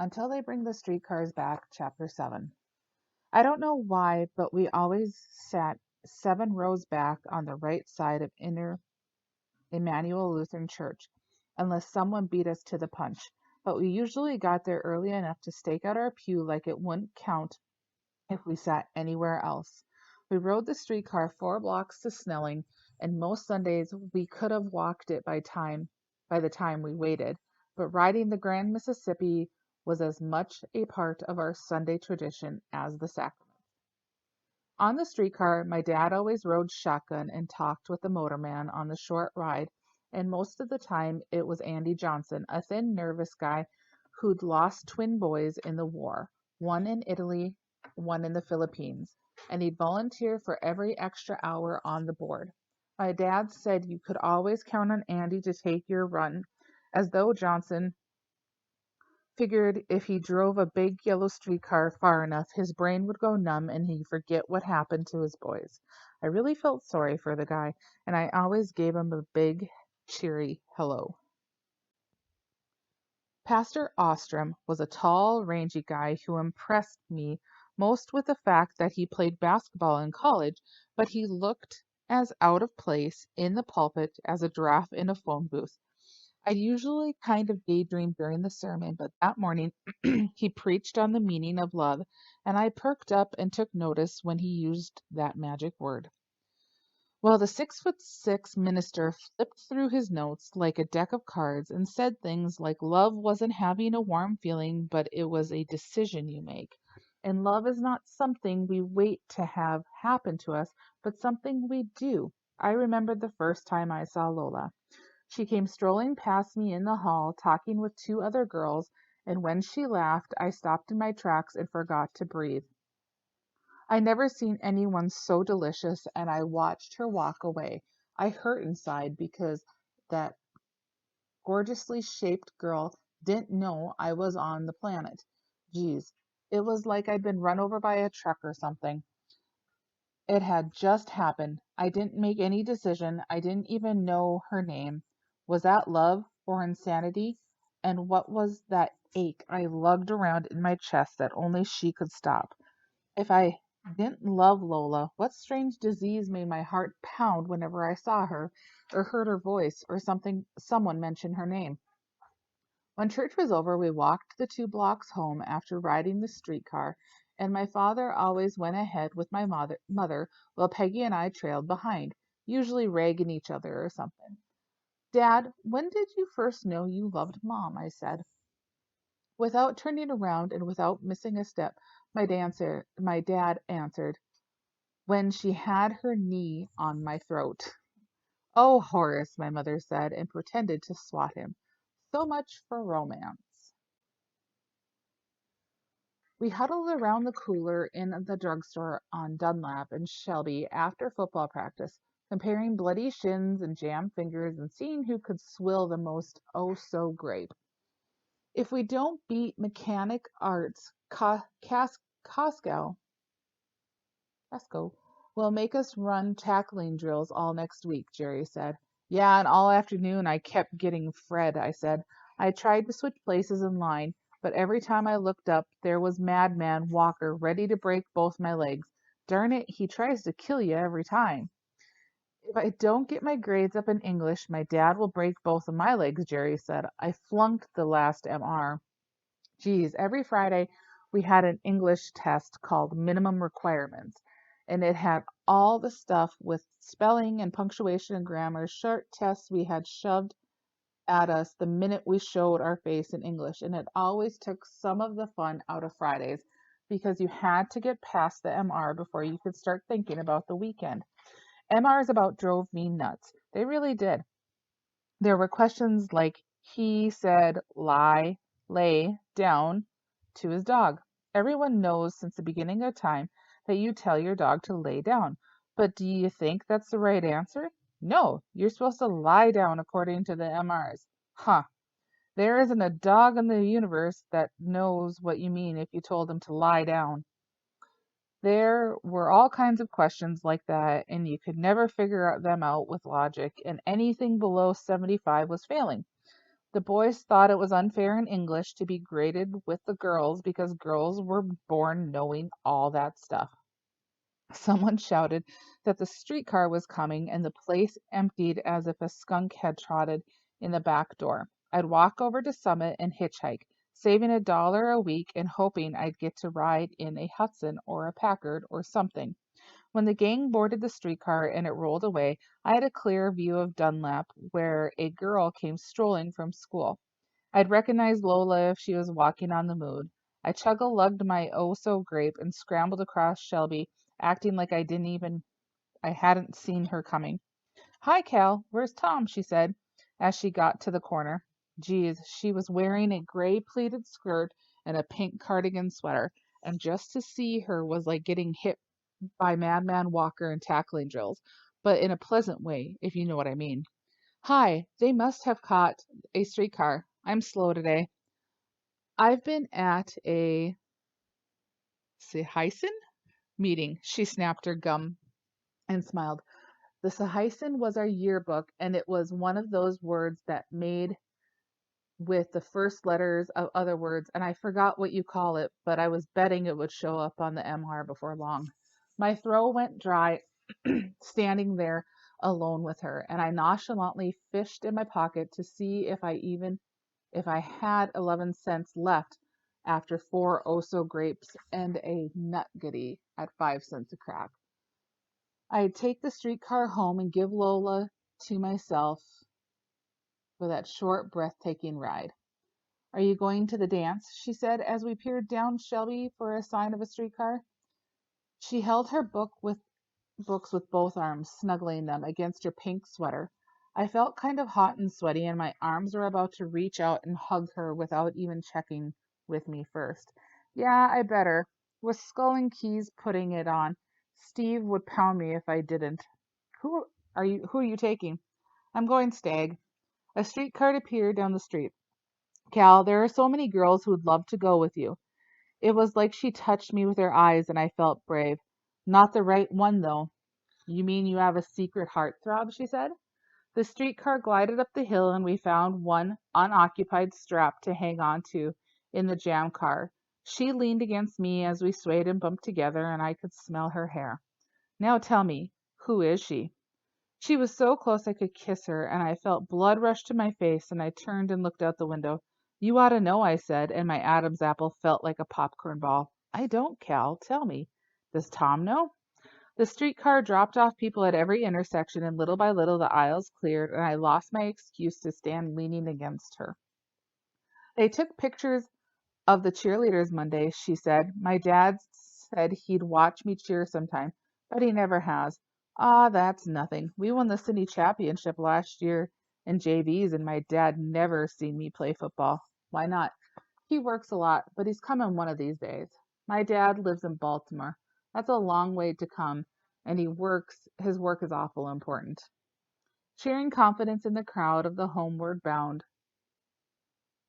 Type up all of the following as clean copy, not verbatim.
Until They Bring the Streetcars Back, Chapter 7. I don't know why, but we always sat 7 rows back on the right side of Inner Emmanuel Lutheran Church, unless someone beat us to the punch. But we usually got there early enough to stake out our pew like it wouldn't count if we sat anywhere else. We rode the streetcar 4 blocks to Snelling, and most Sundays we could have walked it by the time we waited, but riding the Grand Mississippi was as much a part of our Sunday tradition as the sacrament. On the streetcar, my dad always rode shotgun and talked with the motorman on the short ride, and most of the time it was Andy Johnson, a thin, nervous guy who'd lost twin boys in the war, one in Italy, one in the Philippines, and he'd volunteer for every extra hour on the board. My dad said you could always count on Andy to take your run, as though Johnson figured if he drove a big yellow streetcar far enough, his brain would go numb and he'd forget what happened to his boys. I really felt sorry for the guy, and I always gave him a big, cheery hello. Pastor Ostrom was a tall, rangy guy who impressed me most with the fact that he played basketball in college, but he looked as out of place in the pulpit as a giraffe in a phone booth. I usually kind of daydreamed during the sermon, but that morning he preached on the meaning of love, and I perked up and took notice when he used that magic word. Well, the 6'6" minister flipped through his notes like a deck of cards and said things like love wasn't having a warm feeling, but it was a decision you make. And love is not something we wait to have happen to us, but something we do. I remembered the first time I saw Lola. She came strolling past me in the hall, talking with 2 other girls, and when she laughed, I stopped in my tracks and forgot to breathe. I never seen anyone so delicious, and I watched her walk away. I hurt inside because that gorgeously shaped girl didn't know I was on the planet. Geez, it was like I'd been run over by a truck or something. It had just happened. I didn't make any decision. I didn't even know her name. Was that love or insanity? And what was that ache I lugged around in my chest that only she could stop? If I didn't love Lola, what strange disease made my heart pound whenever I saw her, or heard her voice, or someone mention her name? When church was over, we walked the 2 blocks home after riding the streetcar, and my father always went ahead with my mother while Peggy and I trailed behind, usually ragging each other or something. Dad, when did you first know you loved Mom? I said. Without turning around and without missing a step, my dad answered, when she had her knee on my throat. Oh, Horace, my mother said, and pretended to swat him. So much for romance. We huddled around the cooler in the drugstore on Dunlap and Shelby after football practice, comparing bloody shins and jammed fingers and seeing who could swill the most oh-so-grape. If we don't beat Mechanic Arts, Costco will make us run tackling drills all next week, Jerry said. Yeah, and all afternoon I kept getting Fred, I said. I tried to switch places in line, but every time I looked up, there was Madman Walker ready to break both my legs. Darn it, he tries to kill you every time. If I don't get my grades up in English, my dad will break both of my legs, Jerry said. I flunked the last MR. Geez, every Friday we had an English test called Minimum Requirements, and it had all the stuff with spelling and punctuation and grammar, short tests we had shoved at us the minute we showed our face in English, and it always took some of the fun out of Fridays because you had to get past the MR before you could start thinking about the weekend. MRs about drove me nuts. They really did. There were questions like he said lay down to his dog. Everyone knows since the beginning of time that you tell your dog to lay down. But do you think that's the right answer? No, you're supposed to lie down according to the MRs. Huh. There isn't a dog in the universe that knows what you mean if you told him to lie down. There were all kinds of questions like that, and you could never figure them out with logic, and anything below 75 was failing. The boys thought it was unfair in English to be graded with the girls because girls were born knowing all that stuff. Someone shouted that the streetcar was coming, and the place emptied as if a skunk had trotted in the back door. I'd walk over to Summit and hitchhike, saving $1 a week and hoping I'd get to ride in a Hudson or a Packard or something. When the gang boarded the streetcar and it rolled away, I had a clear view of Dunlap, where a girl came strolling from school. I'd recognize Lola if she was walking on the mood. I chugga-lugged my oh-so grape and scrambled across Shelby, acting like I hadn't seen her coming. "Hi, Cal. Where's Tom?" she said, as she got to the corner. Geez, she was wearing a gray pleated skirt and a pink cardigan sweater, and just to see her was like getting hit by Madman Walker and tackling drills, but in a pleasant way, if you know what I mean. "Hi, they must have caught a streetcar. I'm slow today. I've been at a Sehison meeting." She snapped her gum and smiled. The Sehison was our yearbook, and it was one of those words that made with the first letters of other words, and I forgot what you call it, but I was betting it would show up on the MR before long. My throat went dry standing there alone with her, and I nonchalantly fished in my pocket to see if I had 11 cents left after 4 Oso grapes and a nut goodie at 5 cents a crack. I'd take the streetcar home and give Lola to myself for that short, breathtaking ride. "Are you going to the dance?" she said as we peered down Shelby for a sign of a streetcar. She held her books with both arms, snuggling them against her pink sweater. I felt kind of hot and sweaty, and my arms were about to reach out and hug her without even checking with me first. "Yeah, I better. With Skull and Keys putting it on. Steve would pound me if I didn't." Who are you taking?" "I'm going stag." A streetcar appeared down the street. "Cal, there are so many girls who would love to go with you." It was like she touched me with her eyes, and I felt brave. "Not the right one, though." "You mean you have a secret heartthrob?" she said. The streetcar glided up the hill, and we found one unoccupied strap to hang on to in the jam car. She leaned against me as we swayed and bumped together, and I could smell her hair. "Now tell me, who is she?" She was so close I could kiss her, and I felt blood rush to my face, and I turned and looked out the window. "You ought to know," I said, and my Adam's apple felt like a popcorn ball. "I don't, Cal. Tell me. Does Tom know?" The streetcar dropped off people at every intersection, and little by little the aisles cleared, and I lost my excuse to stand leaning against her. "They took pictures of the cheerleaders Monday," she said. "My dad said he'd watch me cheer sometime, but he never has." "Ah, that's nothing. We won the city championship last year in JVs, and my dad never seen me play football." "Why not?" "He works a lot, but he's coming one of these days." "My dad lives in Baltimore. That's a long way to come, and his work is awful important." Cheering confidence in the crowd of the homeward bound,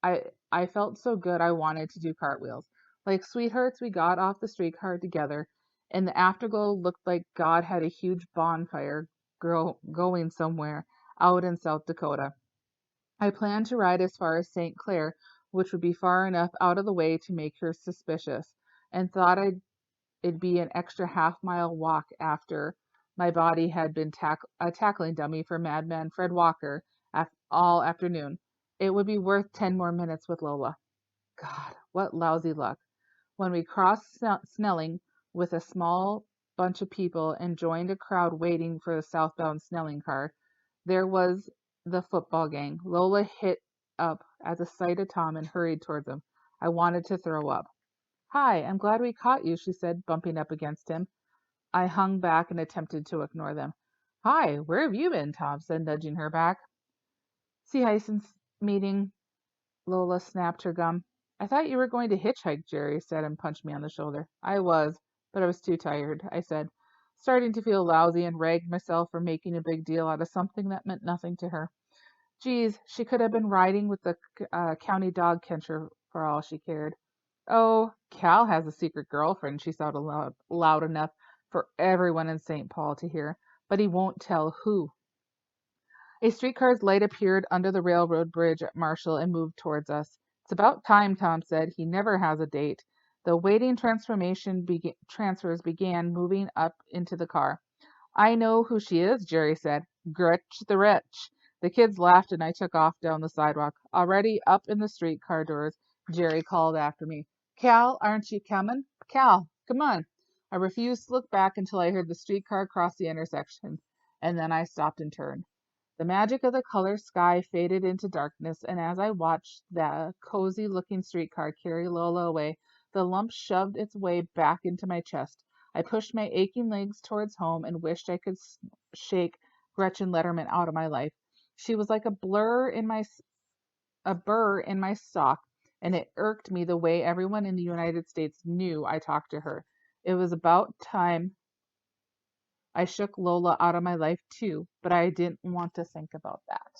I felt so good I wanted to do cartwheels. Like sweethearts, we got off the streetcar together, and the afterglow looked like God had a huge bonfire going somewhere out in South Dakota. I planned to ride as far as St. Clair, which would be far enough out of the way to make her suspicious, and thought it'd be an extra half-mile walk after my body had been a tackling dummy for Madman Fred Walker all afternoon. It would be worth 10 more minutes with Lola. God, what lousy luck. When we crossed Snelling with a small bunch of people and joined a crowd waiting for the southbound Snelling car, there was the football gang. Lola hit up at the sight of Tom and hurried towards him. I wanted to throw up. "Hi, I'm glad we caught you," she said, bumping up against him. I hung back and attempted to ignore them. "Hi, where have you been?" Tom said, nudging her back. "See Hyson's meeting." Lola snapped her gum. "I thought you were going to hitchhike," Jerry said, and punched me on the shoulder. "I was, but I was too tired," I said, starting to feel lousy, and ragged myself for making a big deal out of something that meant nothing to her. Geez, she could have been riding with the county dog catcher for all she cared. "Oh, Cal has a secret girlfriend," she shouted loud enough for everyone in St. Paul to hear, "but he won't tell who." A streetcar's light appeared under the railroad bridge at Marshall and moved towards us. It's about time, Tom said. He never has a date. The waiting transfers began moving up into the car. I know who she is, Jerry said. Gretch the Wretch. The kids laughed and I took off down the sidewalk. Already up in the streetcar doors, Jerry called after me. Cal, aren't you coming? Cal, come on. I refused to look back until I heard the streetcar cross the intersection, and then I stopped and turned. The magic of the color sky faded into darkness, and as I watched the cozy-looking streetcar carry Lola away, the lump shoved its way back into my chest. I pushed my aching legs towards home and wished I could shake Gretchen Letterman out of my life. She was like a burr in my sock, and it irked me the way everyone in the United States knew I talked to her. It was about time I shook Lola out of my life too, but I didn't want to think about that.